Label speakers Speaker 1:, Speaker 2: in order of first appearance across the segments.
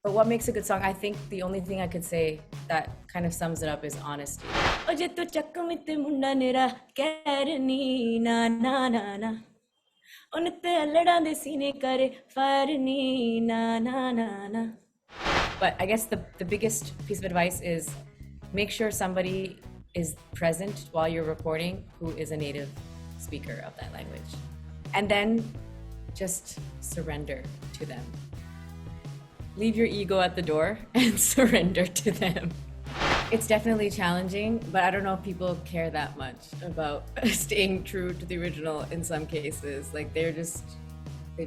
Speaker 1: But what makes a good song? I think the only thing I could say that kind of sums it up is honesty. "Oje tu chakku mitte munda nera kerni na na na na. Onte allada de sine kare farni na na na na." But I guess the biggest piece of advice is make sure somebody is present while you're recording who is a native speaker of that language. And then just surrender to them. Leave your ego at the door and surrender to them. It's definitely challenging, but I don't know if people care that much about staying true to the original in some cases. Like they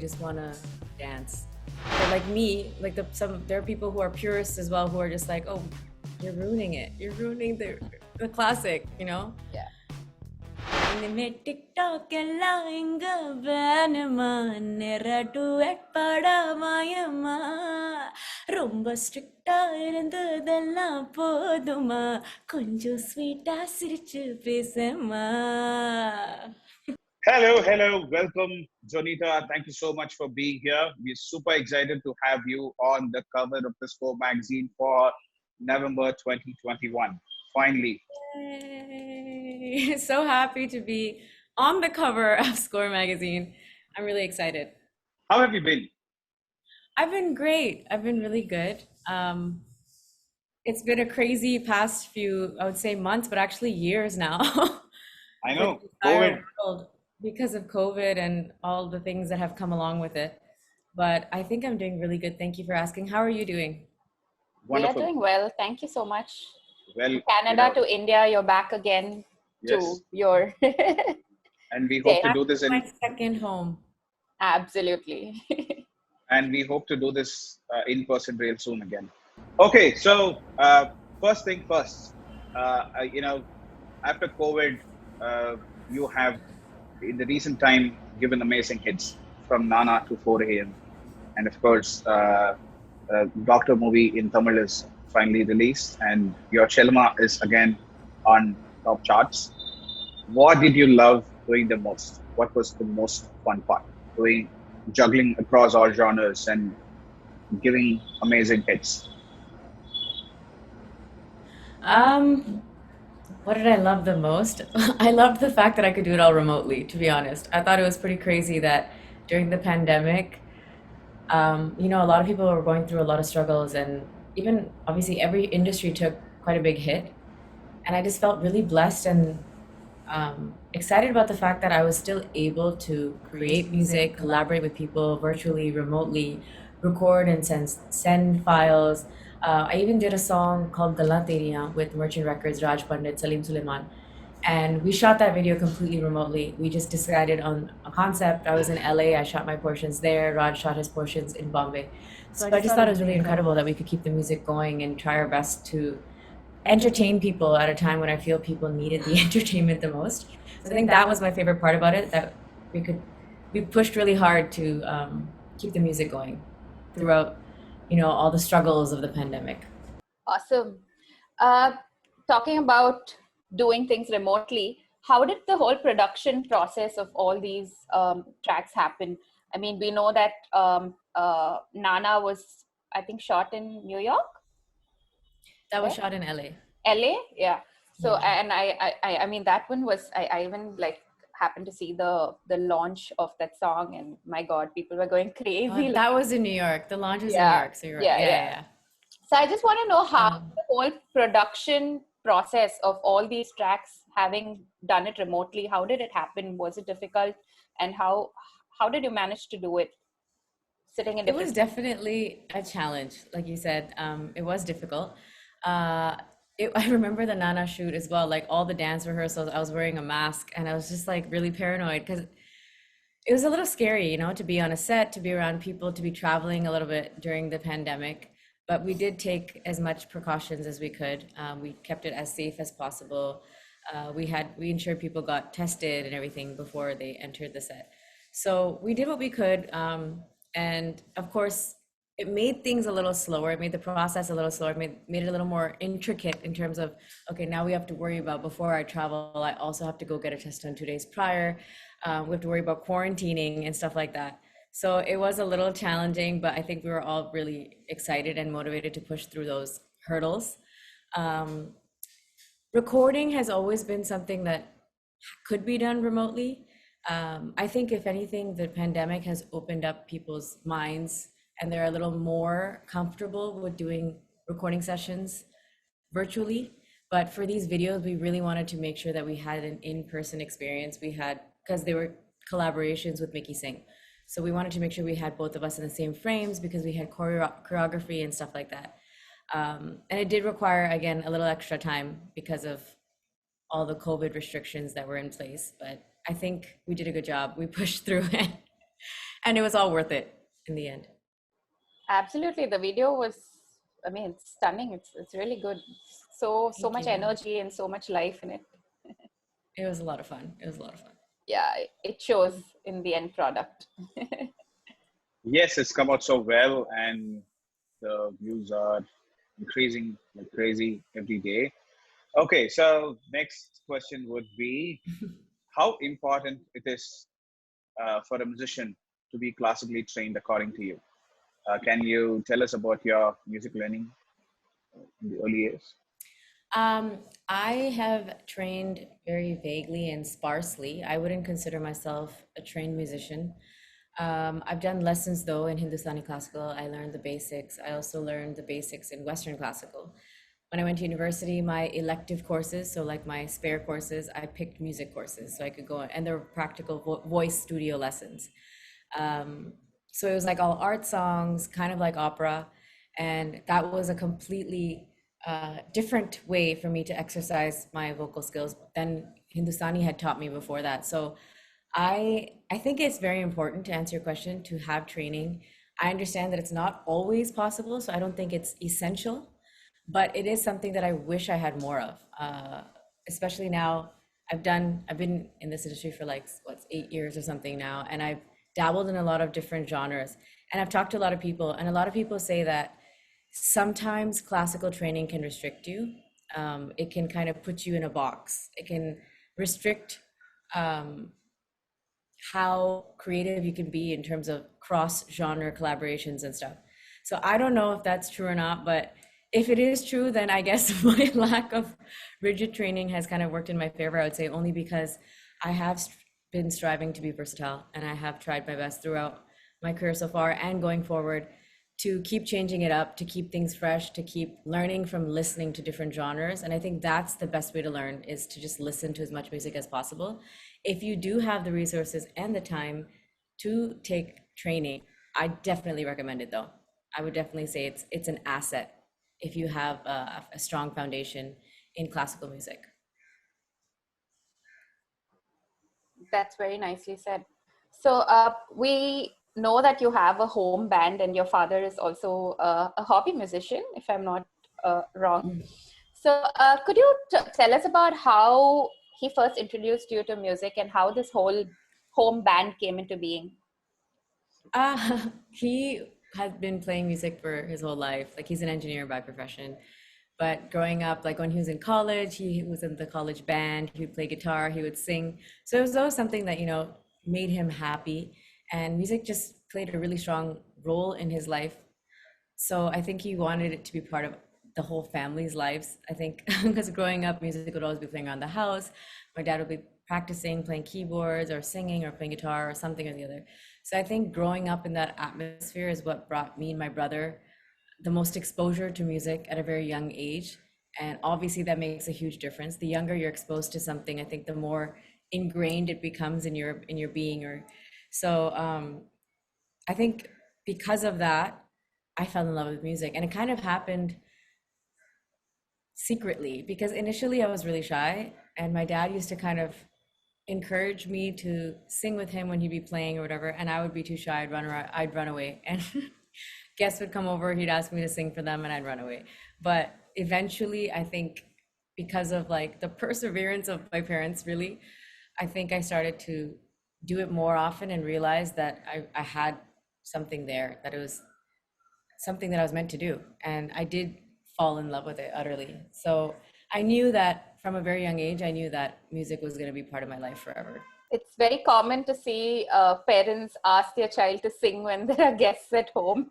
Speaker 1: just want to dance. But like me, like there are people who are purists as well who are just like, oh, you're ruining it. You're ruining the classic, you know?
Speaker 2: Yeah.
Speaker 1: இனிமே TikTok எல்லாம் எங்க வேணுமா நேரா duet பாடாமாயம்மா ரொம்ப ஸ்ட்ரிக்டா இருந்ததெல்லாம் போதுமா கொஞ்சம் ஸ்வீட்டா சிரிச்சு பேசமா.
Speaker 3: Hello, welcome Jonita. Thank you so much for being here. We're super excited to have you on the cover of the Score magazine for November 2021. Finally.
Speaker 1: Yay. So happy to be on the cover of Score magazine. I'm really excited.
Speaker 3: How have you been?
Speaker 1: I've been great. I've been really good. It's been a crazy past few, I would say months, but actually years now.
Speaker 3: I know,
Speaker 1: COVID. Because of COVID and all the things that have come along with it. But I think I'm doing really good. Thank you for asking. How are you doing?
Speaker 3: Wonderful.
Speaker 2: We are doing well. Thank you so much.
Speaker 3: Well,
Speaker 2: Canada to India, you're back again to your.
Speaker 3: And we hope to do this in
Speaker 1: my second home.
Speaker 2: Absolutely.
Speaker 3: And we hope to do this in person real soon again. Okay, so first thing first, after COVID, you have in the recent time given amazing hits from Nana to 4 AM, and of course, Doctor movie in Tamil is finally released, and your Chelma is again on top charts. What did you love doing the most? What was the most fun part? Juggling across all genres and giving amazing hits.
Speaker 1: What did I love the most? I loved the fact that I could do it all remotely, to be honest. I thought it was pretty crazy that during the pandemic, a lot of people were going through a lot of struggles, and even obviously every industry took quite a big hit. And I just felt really blessed and excited about the fact that I was still able to create music, collaborate with people virtually, remotely, record and send files. I even did a song called Galan Teriyan with Merchant Records, Raj Pandit, Salim Suleiman. And we shot that video completely remotely. We just decided on a concept. I was in LA, I shot my portions there. Raj shot his portions in Bombay. So I just thought it was really incredible that we could keep the music going and try our best to entertain people at a time when I feel people needed the entertainment the most. So I think that was my favorite part about it, that we pushed really hard to keep the music going throughout, all the struggles of the pandemic.
Speaker 2: Awesome. Talking about doing things remotely, how did the whole production process of all these tracks happen? I mean, we know that Nana was, I think, shot in New York.
Speaker 1: That was shot in LA.
Speaker 2: LA, yeah. So, and I mean, that one was, I even happened to see the launch of that song, and my God, people were going crazy.
Speaker 1: That was in New York. The launch was in New York. So you're right. Yeah.
Speaker 2: So I just want to know how the whole production process of all these tracks, having done it remotely, how did it happen? Was it difficult? And how did you manage to do it? Sitting in
Speaker 1: it was definitely a challenge. Like you said, it was difficult. I remember the Nana shoot as well, like all the dance rehearsals, I was wearing a mask and I was just like really paranoid because it was a little scary, to be on a set, to be around people, to be traveling a little bit during the pandemic. But we did take as much precautions as we could. We kept it as safe as possible. We ensured people got tested and everything before they entered the set. So we did what we could. And of course, it made things a little slower. It made the process a little slower, made it a little more intricate in terms of, okay, now we have to worry about before I travel, I also have to go get a test done 2 days prior. We have to worry about quarantining and stuff like that. So it was a little challenging, but I think we were all really excited and motivated to push through those hurdles. Um, Recording has always been something that could be done remotely. I think, if anything, the pandemic has opened up people's minds and they're a little more comfortable with doing recording sessions virtually. But for these videos, we really wanted to make sure that we had an in-person experience. We had, because they were collaborations with Mickey Singh. So we wanted to make sure we had both of us in the same frames because we had choreography and stuff like that. And it did require, again, a little extra time because of all the COVID restrictions that were in place. But I think we did a good job. We pushed through it, and it was all worth it in the end.
Speaker 2: Absolutely. The video was, I mean, it's stunning. It's really good. So
Speaker 1: Thank
Speaker 2: much
Speaker 1: you.
Speaker 2: energy and so much life in it.
Speaker 1: It was a lot of fun. It was a lot of fun.
Speaker 2: Yeah, it shows in the end product.
Speaker 3: Yes, it's come out so well, and the views are increasing like crazy every day. Okay, so next question would be how important it is for a musician to be classically trained according to you. Can you tell us about your music learning in the early years?
Speaker 1: Um, I have trained very vaguely and sparsely. I wouldn't consider myself a trained musician. I've done lessons though in Hindustani classical. I learned the basics. I also learned the basics in Western classical. When I went to university, my elective courses, so like my spare courses, I picked music courses so I could go, and there were practical voice studio lessons. Um, so it was like all art songs, kind of like opera. And that was a completely different way for me to exercise my vocal skills than Hindustani had taught me before that. So I think it's very important, to answer your question, to have training. I understand that it's not always possible, so I don't think it's essential, but it is something that I wish I had more of. Especially now, I've been in this industry for like what's 8 years or something now, and I've dabbled in a lot of different genres, and I've talked to a lot of people, and a lot of people say that sometimes classical training can restrict you. It can kind of put you in a box. It can restrict um, how creative you can be in terms of cross genre collaborations and stuff. So I don't know if that's true or not, but if it is true, then I guess my lack of rigid training has kind of worked in my favor. I would say only because I have been striving to be versatile, and I have tried my best throughout my career so far and going forward to keep changing it up, to keep things fresh, to keep learning from listening to different genres. And I think that's the best way to learn, is to just listen to as much music as possible. If you do have the resources and the time to take training, I definitely recommend it though. I would definitely say it's an asset if you have a strong foundation in classical music.
Speaker 2: That's very nicely said. So we know that you have a home band and your father is also a hobby musician, if I'm not wrong. So could you tell us about how he first introduced you to music and how this whole home band came into being?
Speaker 1: He has been playing music for his whole life. Like, he's an engineer by profession. But growing up, like when he was in college, he was in the college band, he would play guitar, he would sing. So it was always something that, made him happy. And music just played a really strong role in his life. So I think he wanted it to be part of the whole family's lives. I think because growing up, music would always be playing around the house. My dad would be practicing playing keyboards or singing or playing guitar or something or the other. So I think growing up in that atmosphere is what brought me and my brother the most exposure to music at a very young age. And obviously that makes a huge difference. The younger you're exposed to something, I think the more ingrained it becomes in your being. Or so I think because of that, I fell in love with music. And it kind of happened secretly, because initially I was really shy, and my dad used to kind of encourage me to sing with him when he'd be playing or whatever, and I would be too shy. I'd run away, and guests would come over, he'd ask me to sing for them, and I'd run away. But eventually, I think because of like the perseverance of my parents, really, I think I started to do it more often and realize that I had something there, that it was something that I was meant to do. And I did fall in love with it utterly. So I knew that from a very young age, I knew that music was going to be part of my life forever.
Speaker 2: It's very common to see parents ask their child to sing when there are guests at home.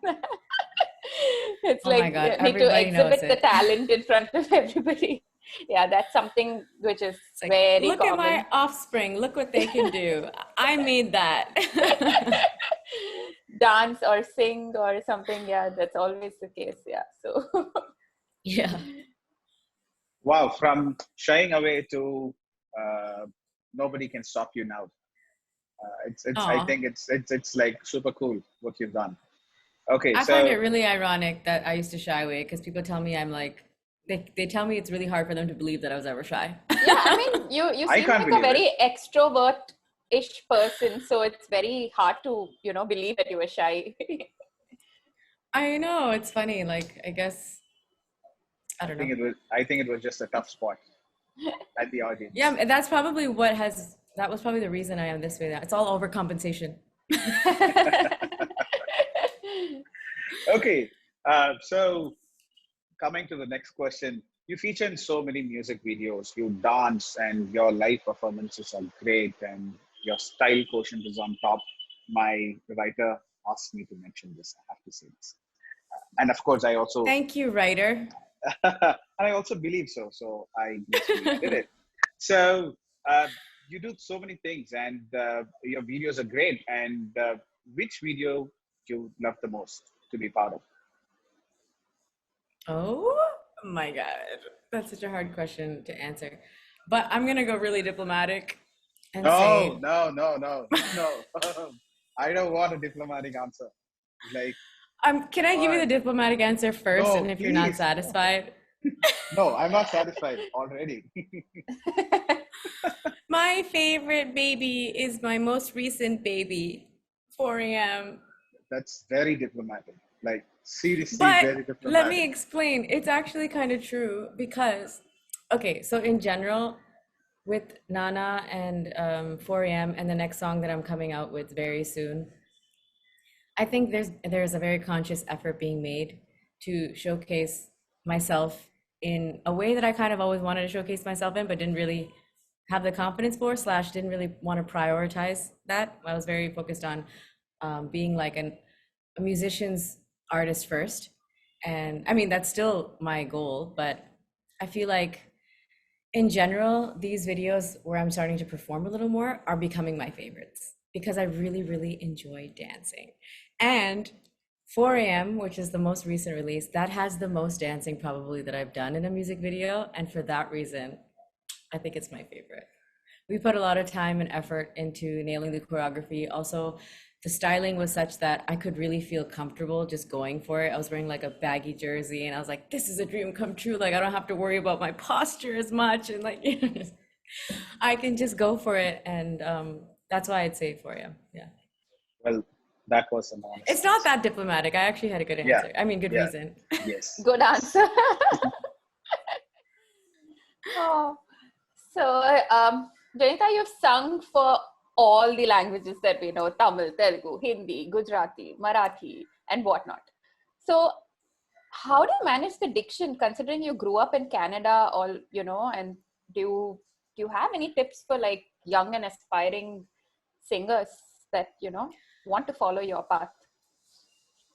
Speaker 2: It's
Speaker 1: Oh my
Speaker 2: like
Speaker 1: God,
Speaker 2: you need to
Speaker 1: everybody knows
Speaker 2: exhibit the
Speaker 1: it.
Speaker 2: talent in front of everybody. Yeah, that's something which is
Speaker 1: It's like,
Speaker 2: very
Speaker 1: look at
Speaker 2: common.
Speaker 1: my offspring, look what they can do. I made that.
Speaker 2: Dance or sing or something. Yeah, that's always the case. Yeah. So,
Speaker 1: Yeah.
Speaker 3: Wow, from shying away to uh, nobody can stop you now. It's I
Speaker 1: Oh,
Speaker 3: think it's like super cool what you've done. Okay,
Speaker 1: I find it
Speaker 3: so
Speaker 1: really ironic that I used to shy away because people tell me I'm like, they tell me it's really hard for them to believe that I was ever shy.
Speaker 2: yeah, I mean, you
Speaker 3: I
Speaker 2: seem
Speaker 3: can't
Speaker 2: like a
Speaker 3: believe it.
Speaker 2: very extrovert-ish person, so it's very hard to, believe that you were shy.
Speaker 1: I know, it's funny. Like, I guess, I don't know.
Speaker 3: I think it was just a tough spot at the
Speaker 1: Yeah,
Speaker 3: audience.
Speaker 1: that's probably that was probably the reason I am this way now. It's all overcompensation.
Speaker 3: Okay, so coming to the next question, you feature in so many music videos, you dance, and your live performances are great, and your style quotient is on top. My writer asked me to mention this. I have to say this, and of course,
Speaker 1: Thank you, writer.
Speaker 3: and I also believe so. So I gracefully did it. So you do so many things, and your videos are great. And which video you love the most to be part of?
Speaker 1: Oh my God. That's such a hard question to answer. But I'm gonna go really diplomatic and
Speaker 3: No,
Speaker 1: say,
Speaker 3: no, no, no, no. I don't want a diplomatic answer. Like,
Speaker 1: can I give you the
Speaker 3: on.
Speaker 1: diplomatic answer first? And
Speaker 3: No,
Speaker 1: if you're not
Speaker 3: please.
Speaker 1: satisfied,
Speaker 3: No, I'm not satisfied already.
Speaker 1: my favorite baby is my most recent baby, 4 a.m.
Speaker 3: That's very diplomatic. Like, seriously,
Speaker 1: But
Speaker 3: very
Speaker 1: let me
Speaker 3: diplomatic.
Speaker 1: explain. It's actually kind of true because, okay, so in general, with Nana and 4 a.m. and the next song that I'm coming out with very soon, I think there's a very conscious effort being made to showcase myself in a way that I kind of always wanted to showcase myself in, but didn't really have the confidence for, slash didn't really want to prioritize that. I was very focused on being like a musician's artist first. And I mean, that's still my goal, but I feel like in general, these videos where I'm starting to perform a little more are becoming my favorites because I really, really enjoy dancing. And 4 a.m., which is the most recent release, that has the most dancing probably that I've done in a music video. And for that reason, I think it's my favorite. We put a lot of time and effort into nailing the choreography. Also, the styling was such that I could really feel comfortable just going for it. I was wearing like a baggy jersey and I was like, this is a dream come true. Like, I don't have to worry about my posture as much. And like, I can just go for it. And that's why I'd say for you. Yeah.
Speaker 3: Well, that was an honest
Speaker 1: It's not
Speaker 3: answer.
Speaker 1: that diplomatic. I actually had a good
Speaker 3: Yeah,
Speaker 1: answer. I mean, good
Speaker 3: yeah,
Speaker 1: reason.
Speaker 3: yes.
Speaker 2: Good answer. Oh, so, Jonita, you've sung for all the languages that we know: Tamil, Telugu, Hindi, Gujarati, Marathi, and whatnot. So, how do you manage the diction considering you grew up in Canada, and do you have any tips for like young and aspiring singers that, want to follow your path?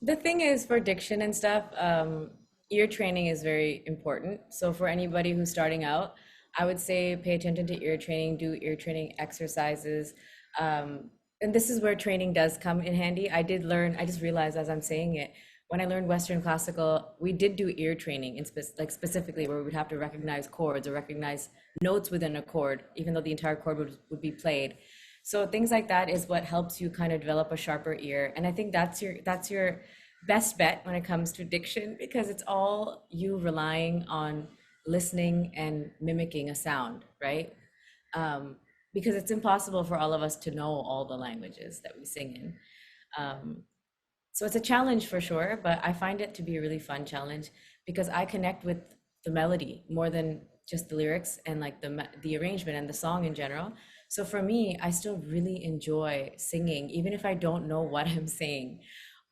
Speaker 1: The thing is, for diction and stuff, ear training is very important. So for anybody who's starting out, I would say pay attention to ear training, do ear training exercises. And this is where training does come in handy. I just realized as I'm saying it, when I learned Western classical, we did do ear training like specifically where we would have to recognize chords or recognize notes within a chord, even though the entire chord would be played. So things like that is what helps you kind of develop a sharper ear. And I think that's your best bet when it comes to diction because it's all you relying on listening and mimicking a sound, right? Um, because it's impossible for all of us to know all the languages that we sing in. Um, so it's a challenge for sure, but I find it to be a really fun challenge because I connect with the melody more than just the lyrics and like the arrangement and the song in general. So for me, I still really enjoy singing, even if I don't know what I'm saying.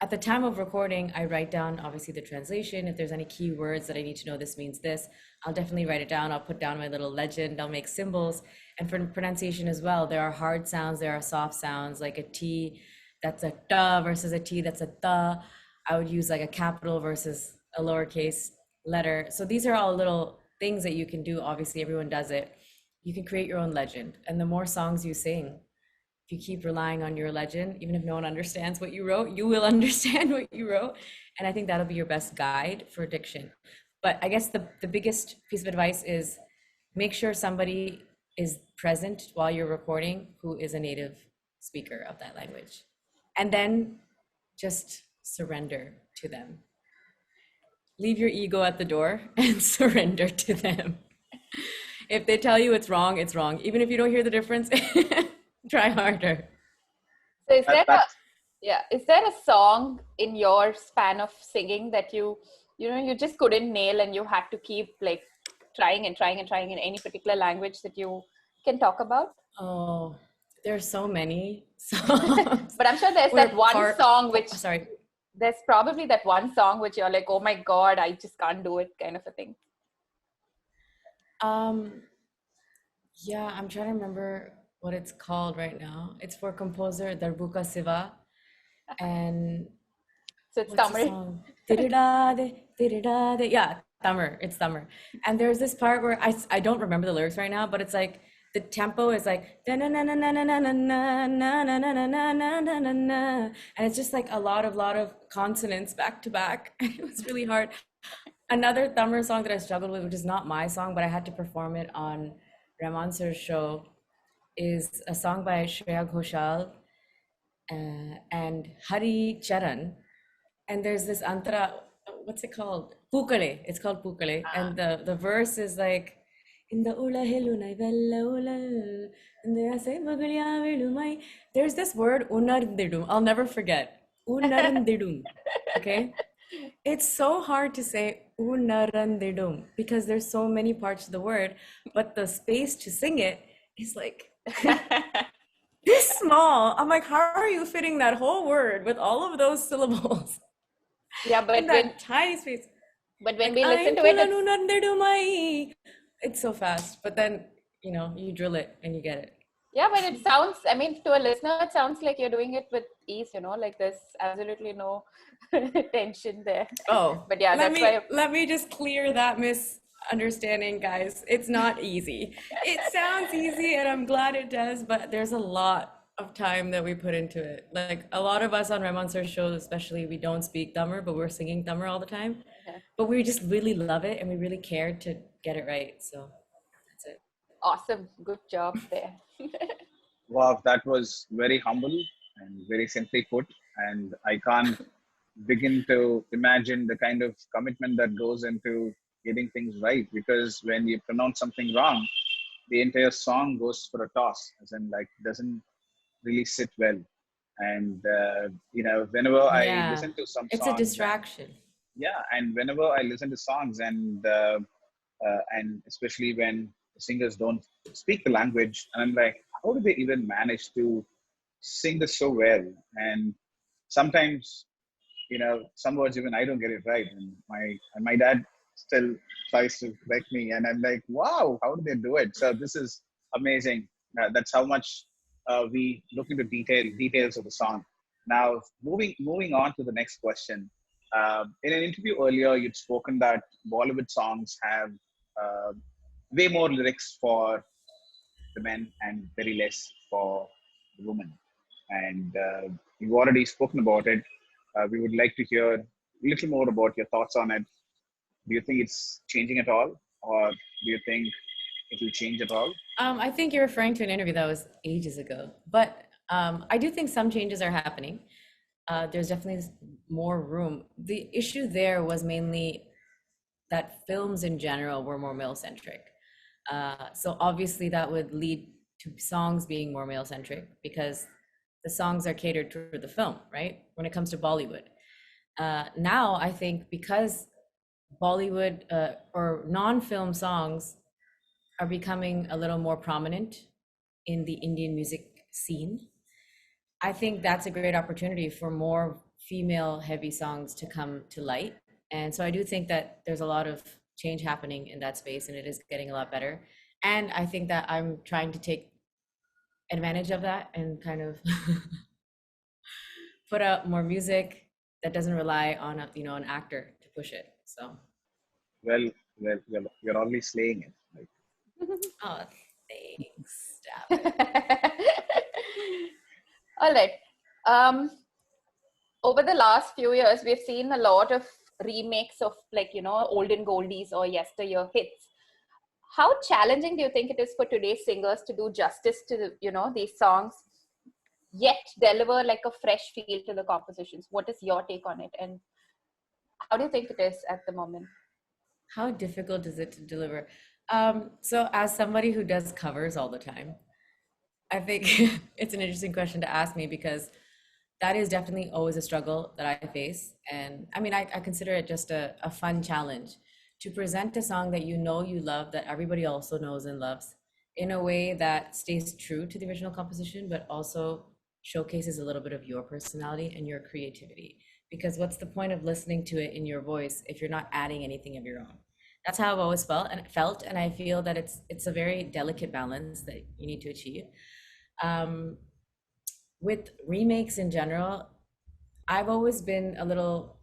Speaker 1: at the time of recording, I write down obviously the translation. If there's any key words that I need to know, this means this, I'll definitely write it down. I'll put down my little legend. I'll make symbols. And for pronunciation as well, there are hard sounds, there are soft sounds, like a T that's a ta versus a T that's a tha. I would use like a capital versus a lowercase letter. So these are all little things that you can do. Obviously, everyone does it. You can create your own legend. And the more songs you sing, if you keep relying on your legend, even if no one understands what you wrote, you will understand what you wrote. And I think that'll be your best guide for diction. But I guess the biggest piece of advice is make sure somebody is present while you're recording who is a native speaker of that language. And then just surrender to them. Leave your ego at the door and surrender to them. If they tell you it's wrong, it's wrong. Even if you don't hear the difference, try harder.
Speaker 2: So is there a song in your span of singing that you just couldn't nail and you had to keep like trying and trying and trying in any particular language that you can talk about?
Speaker 1: Oh, there's so many songs.
Speaker 2: But I'm sure there's that one song which,
Speaker 1: sorry,
Speaker 2: there's probably that one song which you're like, oh my God, I just can't do it kind of a thing.
Speaker 1: Yeah, I'm trying to remember what it's called right now. It's for composer Darbuka Siva. And
Speaker 2: so it's Tamil.
Speaker 1: Yeah, Tamil. It's Tamil. And there's this part where I don't remember the lyrics right now, but it's like the tempo is like and it's just like a lot of consonants back to back. It was really hard. Another Tamil song that I struggled with, which is not my song, but I had to perform it on Rahman Sir's show, is a song by Shreya Ghoshal and Hari Charan. And there's this antara, what's it called? Pukale. It's called Pukale. And the verse is like, in the ulahilunai vella ulal, in the asai magalya velumai. There's this word, unarndidum. I'll never forget. Unarndidum. Okay? It's so hard to say unarandidum because there's so many parts of the word, but the space to sing it is like this small. I'm like, how are you fitting that whole word with all of those syllables?
Speaker 2: Yeah, but
Speaker 1: in that tiny space.
Speaker 2: But when we listen to it,
Speaker 1: it's so fast. But then, you drill it and you get it.
Speaker 2: Yeah, but it sounds, I mean, to a listener, it sounds like you're doing it with ease, like there's absolutely no tension there.
Speaker 1: Oh,
Speaker 2: but yeah,
Speaker 1: let me just clear that misunderstanding, guys. It's not easy. It sounds easy and I'm glad it does, but there's a lot of time that we put into it. Like a lot of us on Rahman Sir's shows, especially, we don't speak Tamil, but we're singing Tamil all the time. Okay. But we just really love it and we really cared to get it right. So that's it.
Speaker 2: Awesome. Good job there.
Speaker 3: Wow, that was very humble and very simply put. And I can't begin to imagine the kind of commitment that goes into getting things right. Because when you pronounce something wrong, the entire song goes for a toss, as in like doesn't really sit well. And whenever I listen to some
Speaker 1: it's
Speaker 3: songs,
Speaker 1: a distraction.
Speaker 3: And whenever I listen to songs and especially when singers don't speak the language, and I'm like, how do they even manage to sing this so well? And sometimes, some words even I don't get it right, and my dad still tries to correct me, and I'm like, wow, how do they do it? So this is amazing. That's how much we look into details of the song. Now, moving on to the next question. In an interview earlier, you'd spoken that Bollywood songs have way more lyrics for the men and very less for the women. And you've already spoken about it. We would like to hear a little more about your thoughts on it. Do you think it's changing at all? Or do you think it will change at all?
Speaker 1: I think you're referring to an interview that was ages ago. But I do think some changes are happening. There's definitely more room. The issue there was mainly that films in general were more male-centric. So obviously that would lead to songs being more male-centric because the songs are catered to the film, right? When it comes to Bollywood. Now, I think because Bollywood or non-film songs are becoming a little more prominent in the Indian music scene, I think that's a great opportunity for more female heavy songs to come to light. And so I do think that there's a lot of change happening in that space and it is getting a lot better. And I think that I'm trying to take advantage of that and kind of put out more music that doesn't rely on a, an actor to push it. So,
Speaker 3: Well, you're already slaying it. Like,
Speaker 1: oh, thanks. Stop it.
Speaker 2: All right. Um, Over the last few years, we've seen a lot of remakes of olden goldies or yesteryear hits. How challenging do you think it is for today's singers to do justice to these songs, yet deliver like a fresh feel to the compositions? What is your take on it, and how do you think it is at the moment?
Speaker 1: How difficult is it to deliver? So, as somebody who does covers all the time, I think it's an interesting question to ask me because that is definitely always a struggle that I face. And I mean, I consider it just a fun challenge to present a song that you love, that everybody also knows and loves, in a way that stays true to the original composition, but also showcases a little bit of your personality and your creativity. Because what's the point of listening to it in your voice if you're not adding anything of your own? That's how I've always felt, and I feel that it's a very delicate balance that you need to achieve. Um, with remakes in general, I've always been a little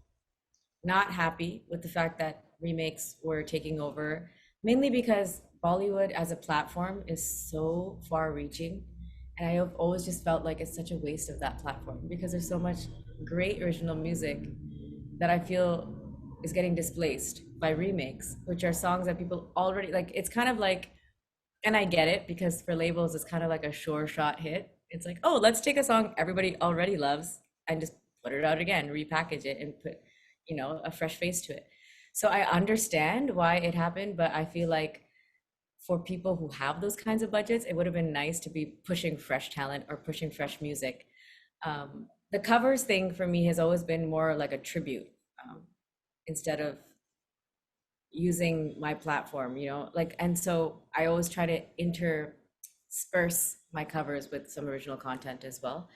Speaker 1: not happy with the fact that remakes were taking over, mainly because Bollywood as a platform is so far reaching. And I have always just felt like it's such a waste of that platform because there's so much great original music that I feel is getting displaced by remakes, which are songs that people already like. It's kind of like, and I get it because for labels, it's kind of like a sure shot hit. It's like, oh, let's take a song everybody already loves and just put it out again, repackage it, and put, a fresh face to it. So I understand why it happened, but I feel like for people who have those kinds of budgets, it would have been nice to be pushing fresh talent or pushing fresh music. The covers thing for me has always been more like a tribute, instead of using my platform, like, and so I always try to intersperse my covers with some original content as well.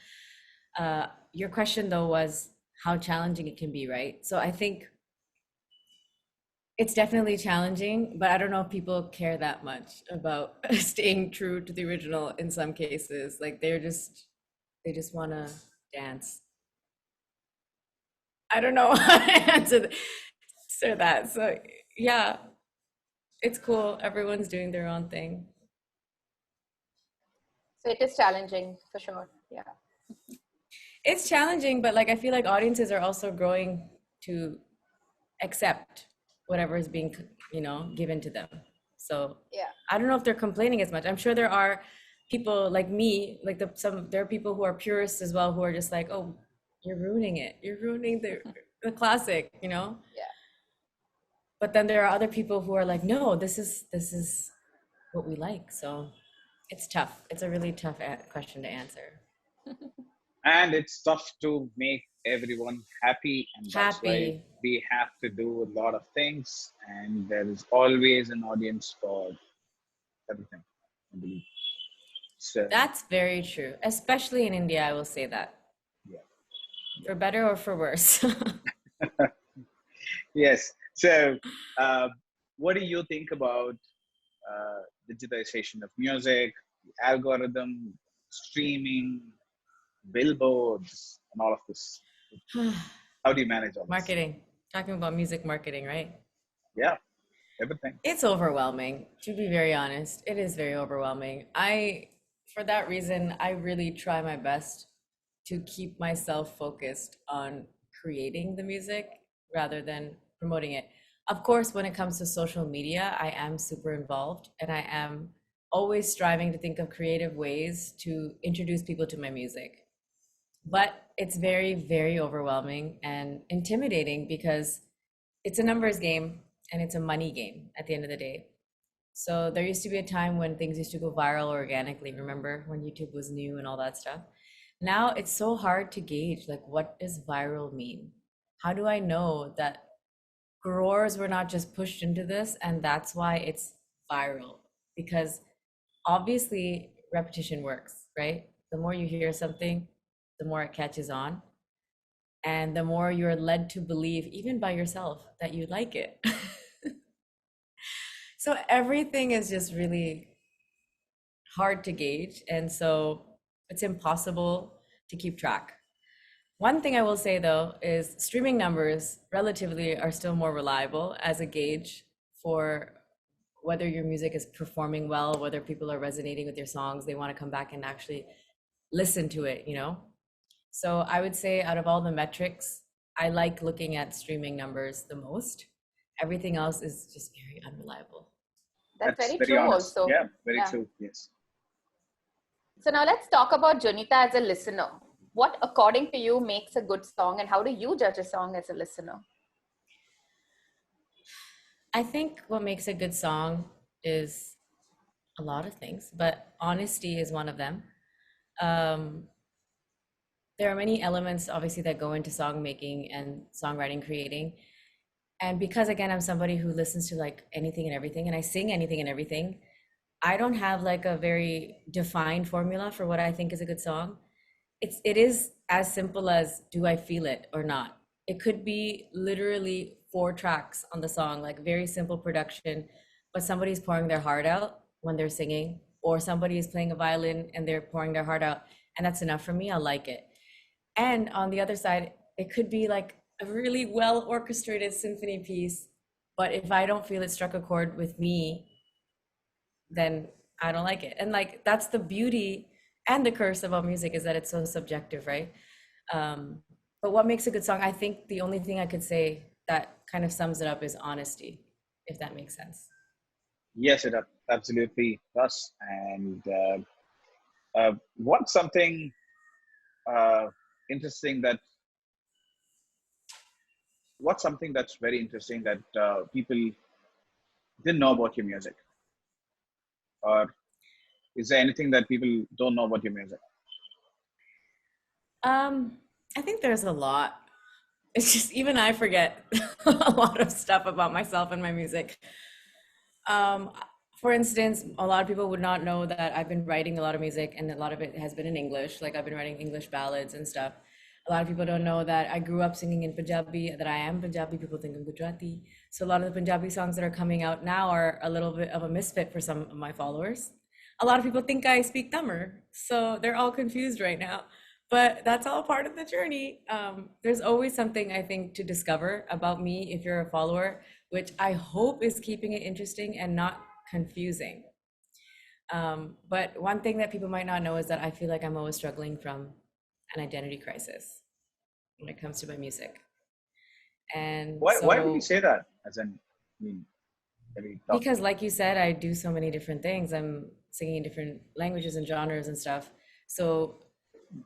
Speaker 1: Your question though was how challenging it can be, right? So I think it's definitely challenging, but I don't know if people care that much about staying true to the original in some cases. Like they just want to dance. I don't know how to answer that. So yeah, it's cool. Everyone's doing their own thing.
Speaker 2: So it is challenging for sure. Yeah.
Speaker 1: It's challenging, but like I feel like audiences are also growing to accept whatever is being, given to them. So
Speaker 2: Yeah.
Speaker 1: I don't know if they're complaining as much. I'm sure there are people like me, like there are people who are purists as well who are just like, oh, you're ruining it. You're ruining the classic,
Speaker 2: Yeah.
Speaker 1: But then there are other people who are like, no, this is what we like. So it's tough. It's a really tough question to answer.
Speaker 3: and it's tough to make everyone happy, and that's why
Speaker 1: Happy.
Speaker 3: we have to do a lot of things, and there is always an audience for everything, I believe. So
Speaker 1: That's very true, especially in India, I will say that.
Speaker 3: yeah.
Speaker 1: For better or for worse.
Speaker 3: Yes. So what do you think about digitization of music, algorithm, streaming, billboards, and all of this? How do you manage all this?
Speaker 1: Marketing. Talking about music marketing, right?
Speaker 3: Yeah, everything.
Speaker 1: It's overwhelming, to be very honest. It is very overwhelming. For that reason, I really try my best to keep myself focused on creating the music rather than promoting it. Of course, when it comes to social media, I am super involved and I am always striving to think of creative ways to introduce people to my music. But it's very, very overwhelming and intimidating because it's a numbers game and it's a money game at the end of the day. So there used to be a time when things used to go viral organically. Remember when YouTube was new and all that stuff? Now it's so hard to gauge, like, what does viral mean? How do I know that growers were not just pushed into this and that's why it's viral? Because obviously repetition works, right? The more you hear something, the more it catches on. And the more you're led to believe, even by yourself, that you like it. So everything is just really hard to gauge. And so it's impossible to keep track. One thing I will say though is streaming numbers relatively are still more reliable as a gauge for whether your music is performing well, whether people are resonating with your songs, they want to come back and actually listen to it, you know? So I would say out of all the metrics, I like looking at streaming numbers the most. Everything else is just very unreliable.
Speaker 2: That's
Speaker 3: That's
Speaker 2: very
Speaker 3: very
Speaker 2: true
Speaker 3: honest.
Speaker 2: also.
Speaker 3: Yeah, very
Speaker 2: Yeah.
Speaker 3: true. Yes.
Speaker 2: So now let's talk about Jonita as a listener. What, according to you, makes a good song, and how do you judge a song as a listener?
Speaker 1: I think what makes a good song is a lot of things, but honesty is one of them. Um, there are many elements, obviously, that go into song making and songwriting, creating. And because, again, I'm somebody who listens to like anything and everything, and I sing anything and everything, I don't have like a very defined formula for what I think is a good song. It is as simple as, do I feel it or not? It could be literally 4 tracks on the song, like very simple production, but somebody's pouring their heart out when they're singing, or somebody is playing a violin and they're pouring their heart out, and that's enough for me. I like it. And on the other side, it could be like a really well orchestrated symphony piece, but if I don't feel it struck a chord with me, then I don't like it. And like that's the beauty and the curse about music, is that it's so subjective, right? Um, but what makes a good song? I think the only thing I could say that kind of sums it up is honesty, if that makes sense.
Speaker 3: Yes, it absolutely does. And what's something uh, interesting that what's something that's very interesting that people didn't know about your music, or is there anything that people don't know about your music?
Speaker 1: Um, I think there's a lot. It's just even I forget a lot of stuff about myself and my music. Um, for instance, a lot of people would not know that I've been writing a lot of music, and a lot of it has been in English. Like I've been writing English ballads and stuff. A lot of people don't know that I grew up singing in Punjabi, that I am Punjabi. People think I'm Gujarati. So a lot of the Punjabi songs that are coming out now are a little bit of a misfit for some of my followers. A lot of people think I speak Tamil, so they're all confused right now. But that's all part of the journey. There's always something I think to discover about me if you're a follower, which I hope is keeping it interesting and not confusing. But one thing that people might not know is that I feel like I'm always struggling from an identity crisis when it comes to my music. And
Speaker 3: Why would you
Speaker 1: so,
Speaker 3: say that? As in, I mean, can we talk?
Speaker 1: because like you said, I do so many different things. I'm singing in different languages and genres and stuff. So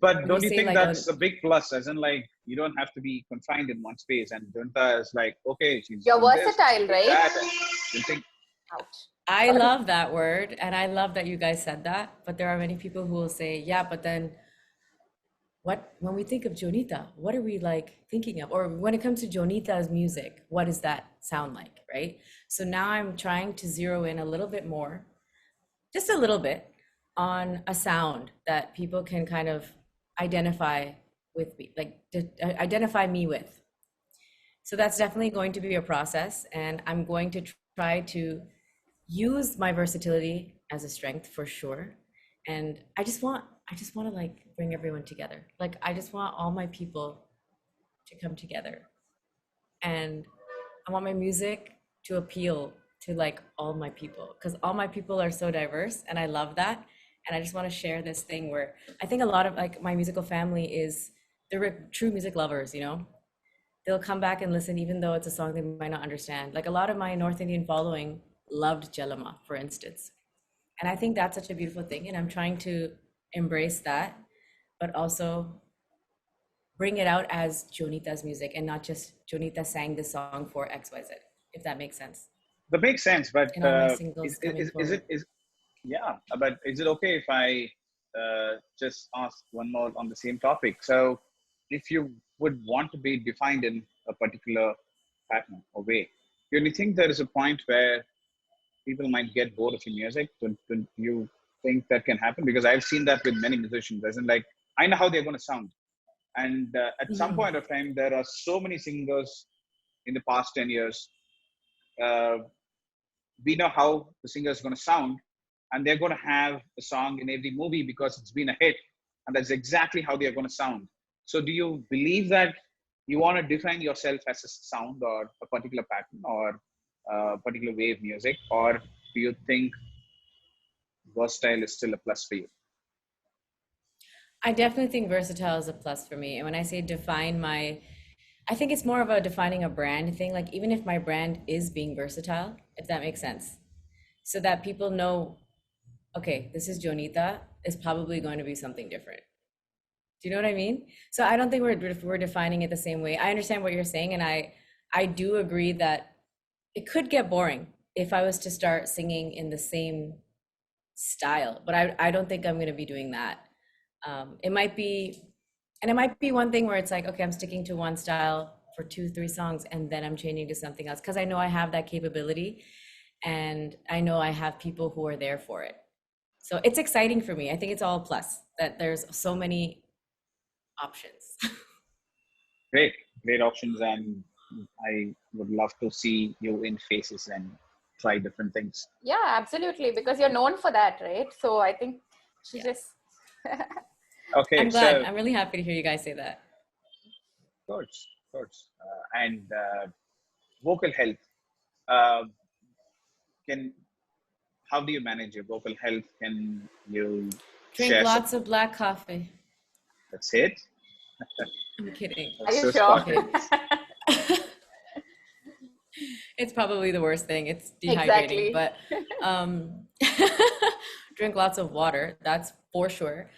Speaker 3: But
Speaker 1: when you
Speaker 3: don't you
Speaker 1: say
Speaker 3: think
Speaker 1: like, oh,
Speaker 3: that's a big plus? As in, like, you don't have to be confined in one space. And Junta is like, okay, she's
Speaker 2: You're
Speaker 3: doing this,
Speaker 2: versatile,
Speaker 3: doing
Speaker 2: right?
Speaker 3: that. And you think,
Speaker 2: Ouch.
Speaker 1: I
Speaker 2: Sorry.
Speaker 1: love that word, and I love that you guys said that. But there are many people who will say, yeah, but then what, when we think of Jonita, what are we like thinking of? Or when it comes to Jonita's music, what does that sound like, right? So now I'm trying to zero in a little bit more, just a little bit, on a sound that people can kind of identify with me, like identify me with. So that's definitely going to be a process, and I'm going to try to use my versatility as a strength for sure. And I just want to like bring everyone together. Like I just want all my people to come together. And I want my music to appeal to like all my people, because all my people are so diverse and I love that. And I just want to share this thing where I think a lot of like my musical family is, they're true music lovers, you know? They'll come back and listen even though it's a song they might not understand. Like a lot of my North Indian following loved Jalama, for instance. And I think that's such a beautiful thing. And I'm trying to embrace that, but also bring it out as Jonita's music and not just Jonita sang this song for XYZ, if that makes sense.
Speaker 3: that makes sense. But
Speaker 1: In all my singles coming
Speaker 3: is
Speaker 1: forward.
Speaker 3: yeah, but is it okay if I just ask one more on the same topic? So, if you would want to be defined in a particular pattern or way, do you think there is a point where people might get bored of your music? Don't you think that can happen? Because I've seen that with many musicians. As in, like, I know how they're going to sound. And at some
Speaker 1: Mhm.
Speaker 3: point of time, there are so many singers in the past 10 years. Uh, we know how the singer is going to sound, and they're going to have a song in every movie because it's been a hit, and that's exactly how they're going to sound. So do you believe that you want to define yourself as a sound or a particular pattern or a particular way of music, or do you think versatile is still a plus for you?
Speaker 1: I definitely think versatile is a plus for me. And when I say define my, I think it's more of a defining a brand thing. Like even if my brand is being versatile, if that makes sense, so that people know, okay, this is Jonita, is probably going to be something different. Do you know what I mean? So I don't think we're defining it the same way. I understand what you're saying, and I do agree that it could get boring if I was to start singing in the same style, but I don't think I'm going to be doing that. It might be, and it might be one thing where it's like, okay, I'm sticking to one style for 2, 3 songs, and then I'm changing to something else because I know I have that capability, and I know I have people who are there for it. So it's exciting for me. I think it's all a plus that there's so many options.
Speaker 3: Great, great options, and I would love to see you in faces and try different things.
Speaker 2: Yeah, absolutely. Because you're known for that, right? So I think she just,
Speaker 1: Yes.
Speaker 3: Okay,
Speaker 1: I'm glad.
Speaker 3: so
Speaker 1: I'm really happy to hear you guys say that.
Speaker 3: of course, and vocal health. Uh, can How do you manage your vocal health? Can you
Speaker 1: Drink
Speaker 3: share some?
Speaker 1: lots of black coffee.
Speaker 3: That's it.
Speaker 1: I'm kidding.
Speaker 2: are
Speaker 3: That's
Speaker 2: you
Speaker 3: so
Speaker 2: sure?
Speaker 1: I'm kidding.
Speaker 3: spontaneous.
Speaker 1: It's probably the worst thing. It's dehydrating,
Speaker 2: Exactly.
Speaker 1: but um, drink lots of water. That's for sure.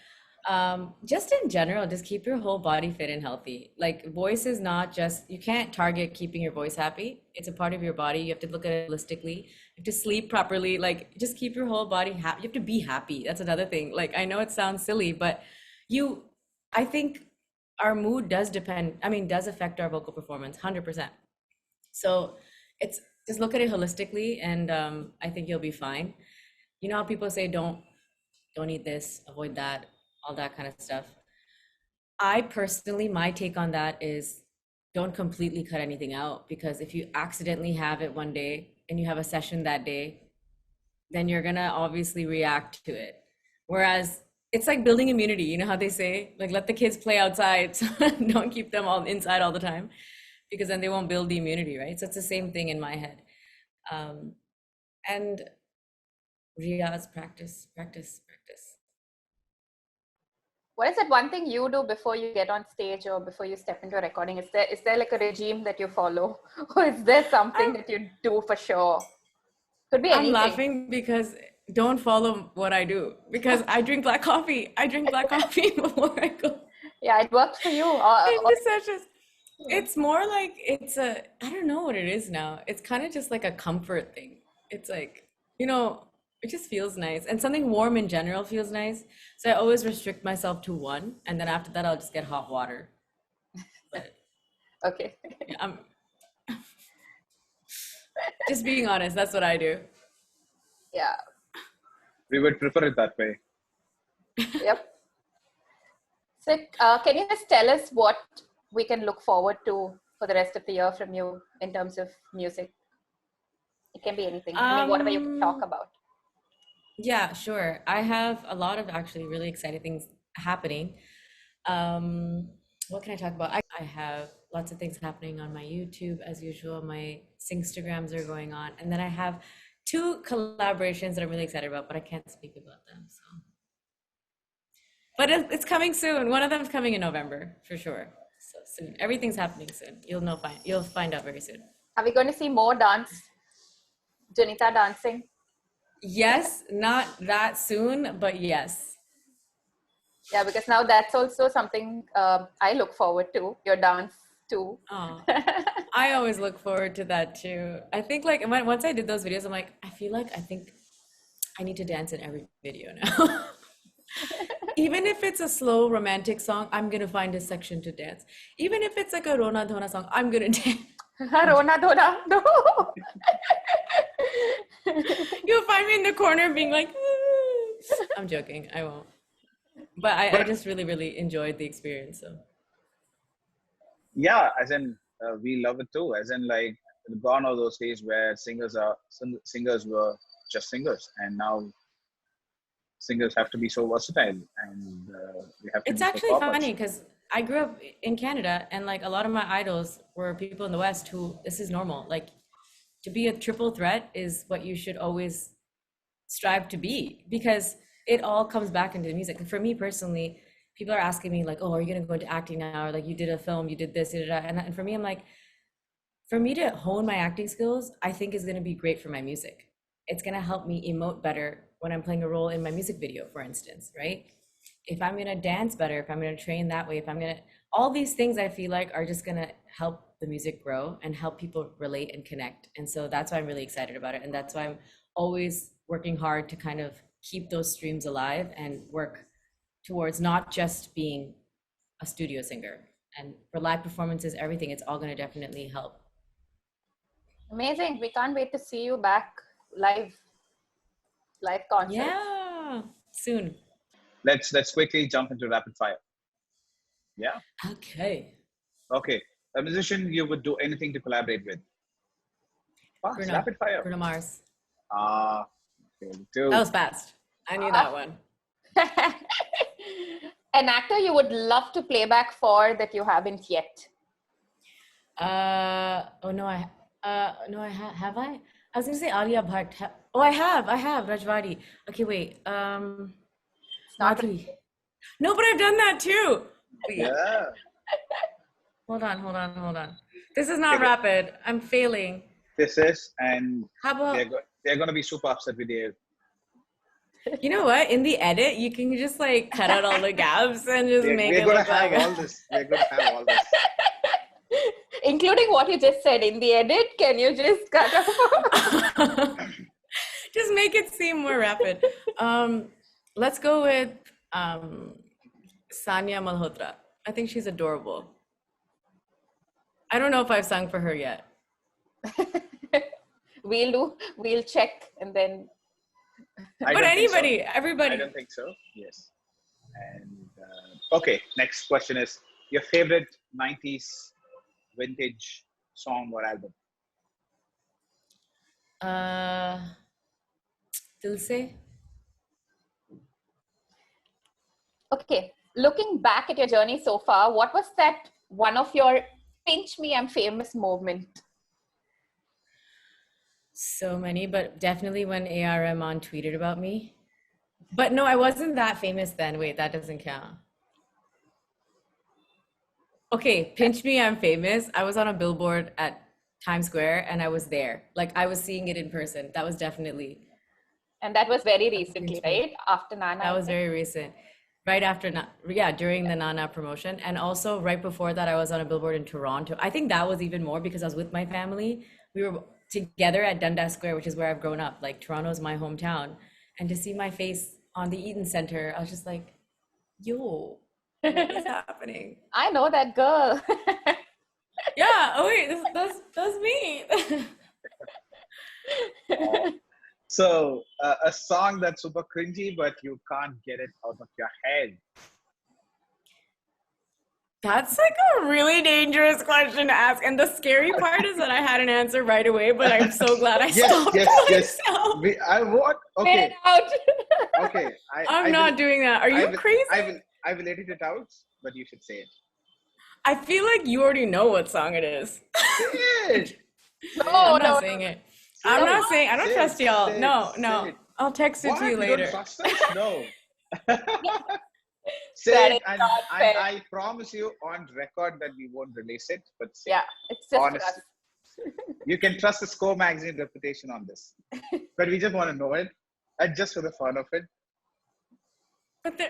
Speaker 1: Just in general, just keep your whole body fit and healthy. Like voice is not just, you can't target keeping your voice happy. It's a part of your body. You have to look at it holistically. You have to sleep properly. Like just keep your whole body happy. You have to be happy. That's another thing. Like I know it sounds silly, but you, I think our mood does depend, I mean, does affect our vocal performance 100%. So it's just look at it holistically, and I think you'll be fine. You know how people say don't eat this, avoid that, all that kind of stuff. I personally, my take on that is don't completely cut anything out, because if you accidentally have it one day and you have a session that day, then you're gonna obviously react to it. Whereas it's like building immunity. You know how they say, like, let the kids play outside, so don't keep them all inside all the time, because then they won't build the immunity, right? So it's the same thing in my head. Um, and Riyaz, practice, practice, practice.
Speaker 2: What is that one thing you do before you get on stage or before you step into a recording? Is there like a regime that you follow, or is there something
Speaker 1: I'm
Speaker 2: that you do for sure? Could be
Speaker 1: I'm
Speaker 2: anything.
Speaker 1: laughing because don't follow what I do, because I drink black coffee. I drink black coffee before I go
Speaker 2: Yeah, it works for you.
Speaker 1: into sessions.
Speaker 2: Yeah.
Speaker 1: It's more like it's a, I don't know what it is now. It's kind of just like a comfort thing. It's like, it just feels nice. And something warm in general feels nice. So I always restrict myself to one. And then after that, I'll just get hot water. But
Speaker 2: Okay.
Speaker 1: yeah, I'm just being honest. That's what I do.
Speaker 2: Yeah.
Speaker 3: We would prefer it that way.
Speaker 2: Yep. So, can you just tell us what we can look forward to for the rest of the year from you in terms of music? It can be anything. I mean, whatever you can talk
Speaker 1: Um,
Speaker 2: about.
Speaker 1: yeah, sure. I have a lot of actually really exciting things happening. Um, what can I talk about? I have lots of things happening on my YouTube as usual. My Singstagrams are going on, and then I have 2 collaborations that I'm really excited about, but I can't speak about them. So, but it's coming soon. One of them is coming in November for sure. So soon, everything's happening soon. You'll find out very soon.
Speaker 2: Are we going to see more dance, Jonita dancing?
Speaker 1: Yes, not that soon, but yes.
Speaker 2: Yeah, because now that's also something I look forward to, your dance too.
Speaker 1: Oh, I always look forward to that too. I think like once I did those videos, I'm like, I think I need to dance in every video now. Even if it's a slow romantic song, I'm gonna find a section to dance. Even if it's like a Rona Dhona song, I'm gonna dance.
Speaker 2: Rona Dona, no.
Speaker 1: You'll find me in the corner being like, I'm joking, I won't. But I
Speaker 3: But
Speaker 1: just really, really enjoyed the experience. So
Speaker 3: Yeah, as in we love it too. As in like gone are those days where singers were just singers, and now singers have to be so versatile and they have to
Speaker 1: It's
Speaker 3: be so
Speaker 1: actually funny
Speaker 3: corpus.
Speaker 1: because I grew up in Canada and like a lot of my idols were people in the West who this is normal. Like to be a triple threat is what you should always strive to be because it all comes back into the music. And for me personally, people are asking me like, "Oh, are you going to go into acting now?" Or like, "You did a film, you did this, you did that." And for me, I'm like, for me to hone my acting skills, I think is going to be great for my music. It's going to help me emote better when I'm playing a role in my music video, for instance, right? If I'm going to dance better, if I'm going to train that way, if I'm going to, all these things I feel like are just going to help the music grow and help people relate and connect. And so that's why I'm really excited about it. And that's why I'm always working hard to kind of keep those streams alive and work towards not just being a studio singer. And for live performances, everything, it's all going to definitely help.
Speaker 2: Amazing. We can't wait to see you back live, live concerts.
Speaker 1: Yeah, soon.
Speaker 3: Let's quickly jump into rapid fire. Yeah.
Speaker 1: Okay.
Speaker 3: Okay. A musician you would do anything to collaborate with. Fast,
Speaker 1: Bruno.
Speaker 3: rapid fire.
Speaker 1: Bruno Mars.
Speaker 3: Okay, two.
Speaker 1: That was fast. I knew that one.
Speaker 2: An actor you would love to play back for that you haven't yet.
Speaker 1: Oh no, have I? I was gonna say Alia Bhatt. I have Rajwadi. Okay, wait.
Speaker 2: It's not
Speaker 1: Madhuri. No, but I've done that too. Wait.
Speaker 3: Yeah.
Speaker 1: Hold on. This is not rapid. I'm failing.
Speaker 3: This is, and
Speaker 1: How about,
Speaker 3: they're going to be super upset with you.
Speaker 1: you know what? In the edit, you can just like cut out all the gaps and just make it
Speaker 3: We're going
Speaker 1: look
Speaker 3: to have
Speaker 1: like
Speaker 3: all this. We're going to have all this.
Speaker 2: including what you just said in the edit. Can you just cut off?
Speaker 1: Just make it seem more rapid. Let's go with Sanya Malhotra. I think she's adorable. I don't know if I've sung for her yet.
Speaker 2: We'll check and then.
Speaker 1: But anybody, everybody.
Speaker 3: I don't think so. Yes. And okay, next question is your favorite 90s vintage song or album?
Speaker 1: Dil Se.
Speaker 2: Okay, looking back at your journey so far, what was that one of your pinch me, I'm famous moment?
Speaker 1: So many, but definitely when A.R. Rahman tweeted about me. But no, I wasn't that famous then. Wait, that doesn't count. Okay, pinch me, I'm famous. I was on a billboard at Times Square and I was there. Like I was seeing it in person. That was definitely.
Speaker 2: And that was very recently, right? After Nana.
Speaker 1: That was very recent. Right after, during the Nana promotion. And also right before that, I was on a billboard in Toronto. I think that was even more because I was with my family. We were together at Dundas Square, which is where I've grown up. Like Toronto's my hometown. And to see my face on the Eaton Center, I was just like, yo, what is happening?
Speaker 2: I know that girl.
Speaker 1: Yeah, oh wait, that's me.
Speaker 3: So a song that's super cringy, but you can't get it out of your head.
Speaker 1: That's like a really dangerous question to ask. And the scary part is that I had an answer right away, but I'm so glad I stopped myself.
Speaker 3: I want.
Speaker 2: Get
Speaker 3: Okay.
Speaker 2: it out.
Speaker 3: Okay.
Speaker 1: I'm not doing that. Are you crazy?
Speaker 3: I will edit it out, but you should say it.
Speaker 1: I feel like you already know what song it is. I'm not saying it. I'm not saying. I don't trust y'all. No. I'll text it to you later.
Speaker 3: You don't trust us? No. Say it, and I promise you on record that we won't release it. But
Speaker 2: yeah, it's just
Speaker 3: honest.
Speaker 2: us.
Speaker 3: You can trust the Score magazine reputation on this, but we just want to know it, and just for the fun of it.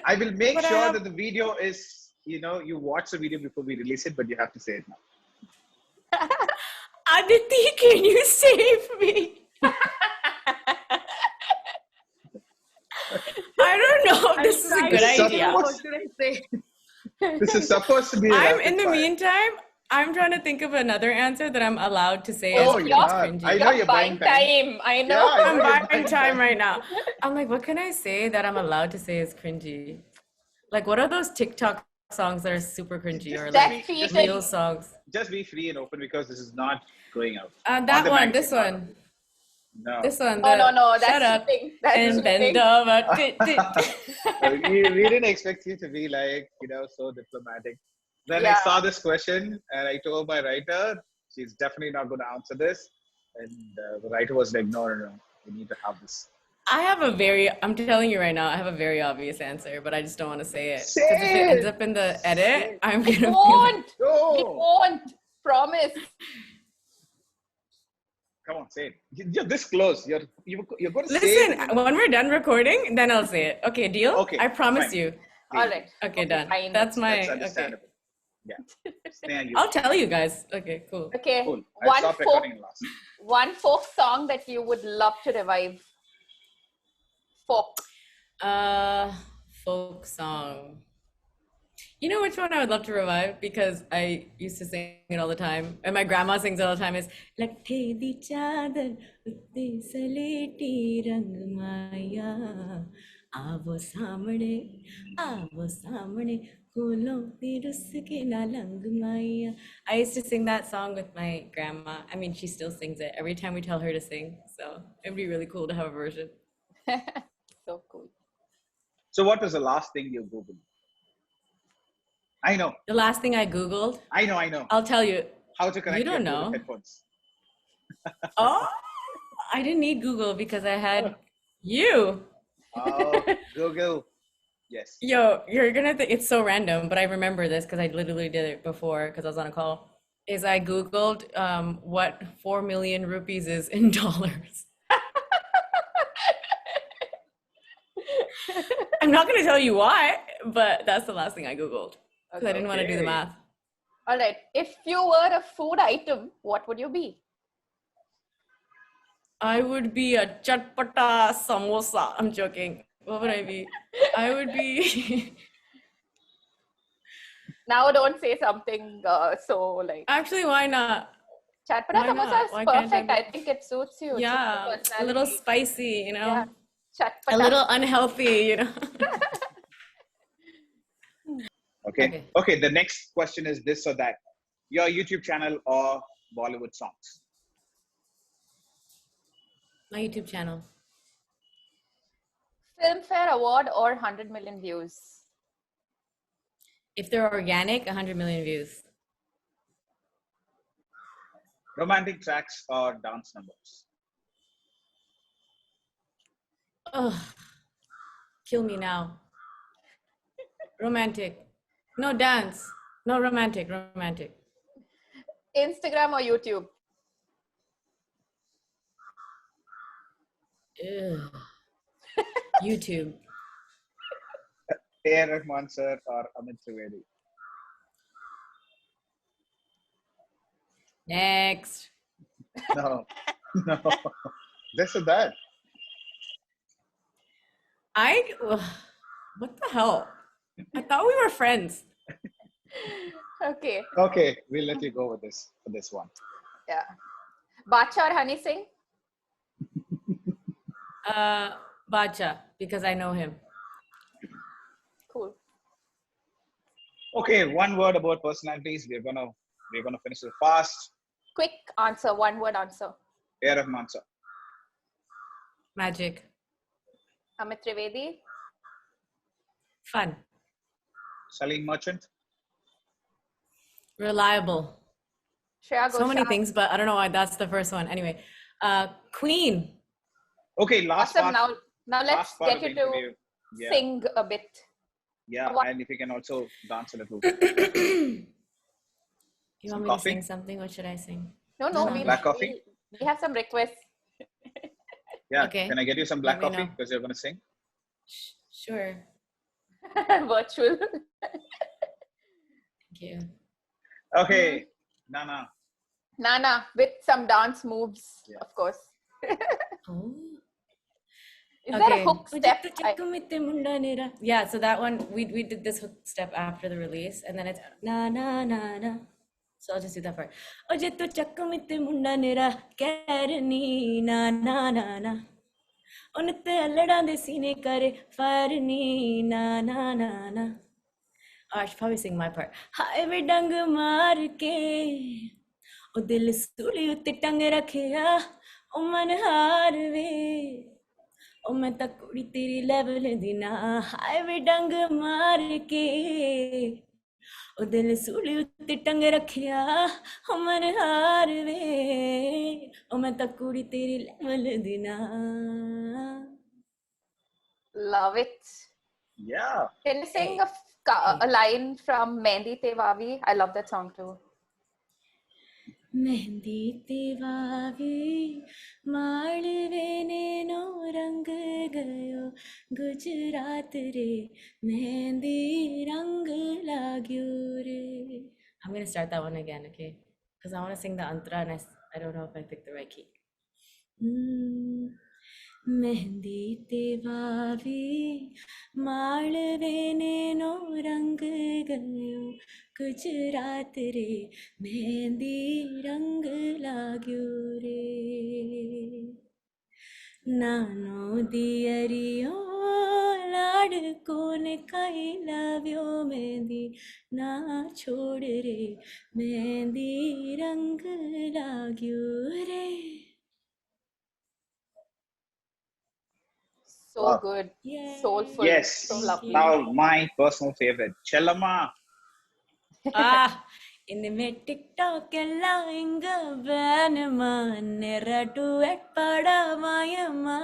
Speaker 3: I will make sure that the video is, you watch the video before we release it, but you have to say it now.
Speaker 1: Aditi, can you save me? I don't know if this is a good idea.
Speaker 2: What should I say?
Speaker 3: This is supposed to be.
Speaker 1: In the meantime, I'm trying to think of another answer that I'm allowed to say.
Speaker 3: Oh, yeah. I know you're buying time.
Speaker 2: I know.
Speaker 3: Yeah,
Speaker 1: I'm buying time right now. I'm like, what can I say that I'm allowed to say is cringy? Like, what are those TikTok songs that are super cringy or
Speaker 2: That
Speaker 1: like
Speaker 2: feet
Speaker 1: real
Speaker 2: and
Speaker 1: songs.
Speaker 3: Just be free and open because this is not going out.
Speaker 1: That
Speaker 3: the
Speaker 1: one,
Speaker 3: magazine,
Speaker 1: this
Speaker 3: not
Speaker 1: one,
Speaker 3: No.
Speaker 1: this one.
Speaker 2: no,
Speaker 1: Shut
Speaker 2: that's
Speaker 1: up
Speaker 2: cheating. That's
Speaker 1: and bend
Speaker 2: cheating.
Speaker 1: over.
Speaker 3: we didn't expect you to be like, so diplomatic. Then I
Speaker 2: Yeah.
Speaker 3: saw this question and I told my writer, she's definitely not going to answer this. And the writer was like, no, we need to have this.
Speaker 1: I'm telling you right now, I have a very obvious answer, but I just don't want to say it.
Speaker 3: Say
Speaker 1: Because if it ends
Speaker 3: it!
Speaker 1: up in the
Speaker 3: Say
Speaker 1: edit,
Speaker 3: it.
Speaker 1: I'm
Speaker 2: We
Speaker 1: going to be like,
Speaker 2: won't. We
Speaker 3: No!
Speaker 2: won't. Promise.
Speaker 3: Come on, say it. You're this close. You're going to say it.
Speaker 1: listen, when we're done recording, then I'll say it. Okay, deal?
Speaker 3: Okay,
Speaker 1: I promise
Speaker 3: fine.
Speaker 1: you.
Speaker 2: All right.
Speaker 1: Okay, done.
Speaker 2: Fine.
Speaker 1: That's
Speaker 3: That's
Speaker 1: okay.
Speaker 3: understandable. Yeah. Sneh, you.
Speaker 1: I'll tell you guys. Okay, cool.
Speaker 2: Okay.
Speaker 3: Cool. I'll stop recording last.
Speaker 2: One folk song that you would love to revive. Folk.
Speaker 1: Folk song. You know which one I would love to revive? Because I used to sing it all the time. And my grandma sings it all the time is Latte di chadar utte saleti rang maya Aavo samne kholo di rus ke na lang maya. I used to sing that song with my grandma. I mean, she still sings it every time we tell her to sing. So it'd be really cool to have a version.
Speaker 2: So cool.
Speaker 3: So what was the last thing you Googled? I know.
Speaker 1: The last thing I Googled,
Speaker 3: I know.
Speaker 1: I'll tell you.
Speaker 3: How to connect
Speaker 1: You don't
Speaker 3: your
Speaker 1: know.
Speaker 3: Bluetooth headphones.
Speaker 1: Oh, I didn't need Google because I had you.
Speaker 3: Oh, Google. Yes.
Speaker 1: Yo, you're gonna think it's so random, but I remember this because I literally did it before because I was on a call. Is I Googled what 4 million rupees is in dollars. I'm not gonna tell you why, but that's the last thing I Googled because I didn't want to do the
Speaker 3: Okay.
Speaker 1: math.
Speaker 2: All right. If you were a food item, what would you be?
Speaker 1: I would be a chatpata samosa. I'm joking. What would I be? I would be.
Speaker 2: Now don't say something so like
Speaker 1: Actually, why not?
Speaker 2: chatpata
Speaker 1: Why
Speaker 2: samosa
Speaker 1: not?
Speaker 2: is
Speaker 1: Why can't
Speaker 2: perfect.
Speaker 1: I
Speaker 2: I think it suits you. It suits your
Speaker 1: Yeah, a little
Speaker 2: personality.
Speaker 1: spicy, you know,
Speaker 2: Yeah.
Speaker 1: a
Speaker 2: Chatpata.
Speaker 1: little unhealthy, you know.
Speaker 3: Okay. Okay. The next question is this or that. Your YouTube channel or Bollywood songs?
Speaker 1: My YouTube channel.
Speaker 2: Filmfare Award or 100 million views?
Speaker 1: If they're organic, 100 million views.
Speaker 3: Romantic tracks or dance numbers?
Speaker 1: Ugh, kill me now. Romantic. No dance. No romantic. Romantic.
Speaker 2: Instagram or YouTube?
Speaker 1: Ugh. YouTube.
Speaker 3: A.R. Rahman sir or Amit Trivedi?
Speaker 1: Next.
Speaker 3: No. No. This or that.
Speaker 1: Ugh, what the hell? I thought we were friends.
Speaker 2: Okay.
Speaker 3: Okay. We'll let you go with this for this one.
Speaker 2: Yeah. Bacha or Honey Singh?
Speaker 1: Bacha, because I know him.
Speaker 2: Cool.
Speaker 3: Okay. One word about personalities. We're gonna finish it fast.
Speaker 2: Quick answer. One word answer.
Speaker 3: A.R. Rahman sir.
Speaker 1: Magic.
Speaker 2: Amit Trivedi?
Speaker 1: Fun.
Speaker 3: Salim Merchant.
Speaker 1: Reliable.
Speaker 2: Shreya
Speaker 1: So many
Speaker 2: Ghoshal?
Speaker 1: things, but I don't know why that's the first one. Anyway, Queen.
Speaker 3: Okay. Last
Speaker 2: Awesome.
Speaker 3: part.
Speaker 2: Now let's
Speaker 3: Last part
Speaker 2: get
Speaker 3: of the
Speaker 2: you to
Speaker 3: interview. Yeah.
Speaker 2: sing a bit.
Speaker 3: Yeah.
Speaker 2: What-
Speaker 3: And if you can also dance a little.
Speaker 1: You
Speaker 3: Some
Speaker 1: want me
Speaker 3: coffee?
Speaker 1: to sing something? What should I sing?
Speaker 2: No,
Speaker 1: Some
Speaker 2: we
Speaker 3: black coffee?
Speaker 2: we have some requests.
Speaker 3: Yeah.
Speaker 1: Okay.
Speaker 3: Can I get you some black
Speaker 1: Let me
Speaker 3: coffee
Speaker 1: know.
Speaker 3: because you're gonna sing?
Speaker 1: Sure.
Speaker 2: Virtual.
Speaker 1: Thank you.
Speaker 3: Okay. Nana.
Speaker 2: Nana with some dance moves,
Speaker 3: Yeah.
Speaker 2: of course.
Speaker 1: Oh.
Speaker 2: Is that a hook step?
Speaker 1: Yeah, so that one we did this hook step after the release, and then it's na na na na. So I'll just do that part. Oje to chakkamite munda nera karni na na na na. Onte allada de sine kare fire ni na na na na. I should probably sing my part. Hi वे डंग मार के ओ दिल सूली उत्ते टंग रखिया ओ मन हार वे ओ मैं तक कुड़ी तेरी लेवल दी ना हाय वे डंग मार के ओ दिल सूली उत्ते टंग रखिया ओ मन हार वे ओ मैं तक कुड़ी तेरी लेवल दी ना.
Speaker 2: Love it.
Speaker 3: Yeah.
Speaker 2: Can you sing
Speaker 1: Hey, hey.
Speaker 2: a line from Mehndi Te Vavi? I love that song too.
Speaker 1: Mehndi तेवावी Malve नेनो रंग गयो गुजरात रे मेहंदी रंग लाग्यो रे. I'm gonna start that one again, okay? Because I want to sing the antra and I don't know if I picked the right key. Mehndi तेवावी Malve नेनो रंग गयो गुजरात रे मेहंदी रंग लाग्यो रे. नानो दियरियो लाडको ने कही लाव्यो मेहंदी ना छोड़ रे मेहंदी रंग लाग्यो रे.
Speaker 2: So
Speaker 3: Wow.
Speaker 2: good.
Speaker 1: Yay.
Speaker 2: Soulful.
Speaker 3: Yes.
Speaker 2: So
Speaker 1: Thank
Speaker 2: lovely.
Speaker 3: Now
Speaker 1: you.
Speaker 3: my personal favorite, Chellama.
Speaker 1: இனிமே டிக்டாக் எல்லாம் இங்க வேணுமா நேர டுவெட் பாடாமாயம்மா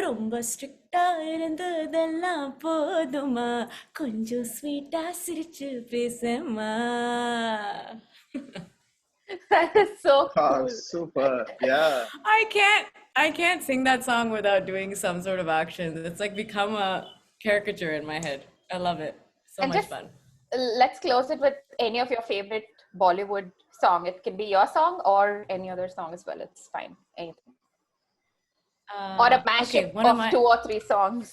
Speaker 1: ரொம்ப ஸ்ட்ரிக்டா இருந்ததெல்லாம் போதுமா கொஞ்சம் ஸ்வீட்டா சிரிச்சு பேசம்மா.
Speaker 2: That is so
Speaker 3: Oh,
Speaker 2: cool.
Speaker 3: super. Yeah.
Speaker 1: I can't sing that song without doing some sort of action. It's like become a caricature in my head. I love it. So
Speaker 2: And
Speaker 1: much
Speaker 2: just
Speaker 1: fun.
Speaker 2: let's close it with any of your favorite Bollywood song. It can be your song or any other song as well. It's fine. Anything. Or a mashup
Speaker 1: Okay, one of
Speaker 2: of
Speaker 1: my
Speaker 2: 2 or 3 songs.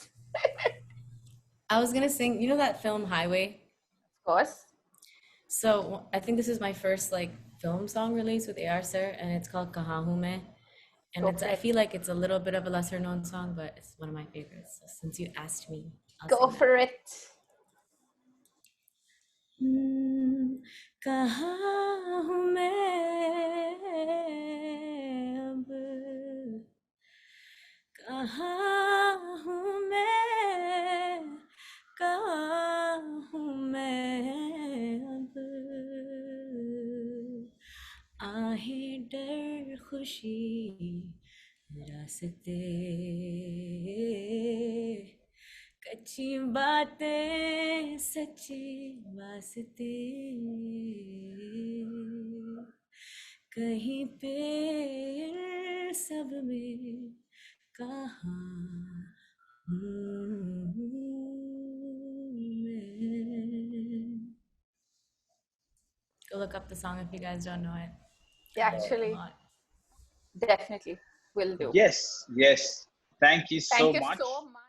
Speaker 1: I was gonna sing, you know that film Highway?
Speaker 2: Of course.
Speaker 1: So I think this is my first like film song release with AR Sir, and it's called Kaha Hu Main. And
Speaker 2: Go
Speaker 1: it's
Speaker 2: for
Speaker 1: I
Speaker 2: it.
Speaker 1: feel like it's a little bit of a lesser known song, but it's one of my favorites. So since you asked me, I'll
Speaker 2: Go
Speaker 1: sing that.
Speaker 2: for it.
Speaker 1: कहाँ हूँ मैं अब कहाँ हूँ मैं कहाँ हूँ मैं अब आहें डर खुशी रास्ते कच्ची बातें सच्ची वास्ते कहीं पे इन सब में कहाँ हूँ मैं. Go look up the song if you guys don't know it.
Speaker 2: Yeah,
Speaker 1: I like it a
Speaker 2: actually,
Speaker 1: lot.
Speaker 2: definitely will do.
Speaker 3: Yes. Yes. Thank you so
Speaker 2: Thank you
Speaker 3: much.
Speaker 2: so much.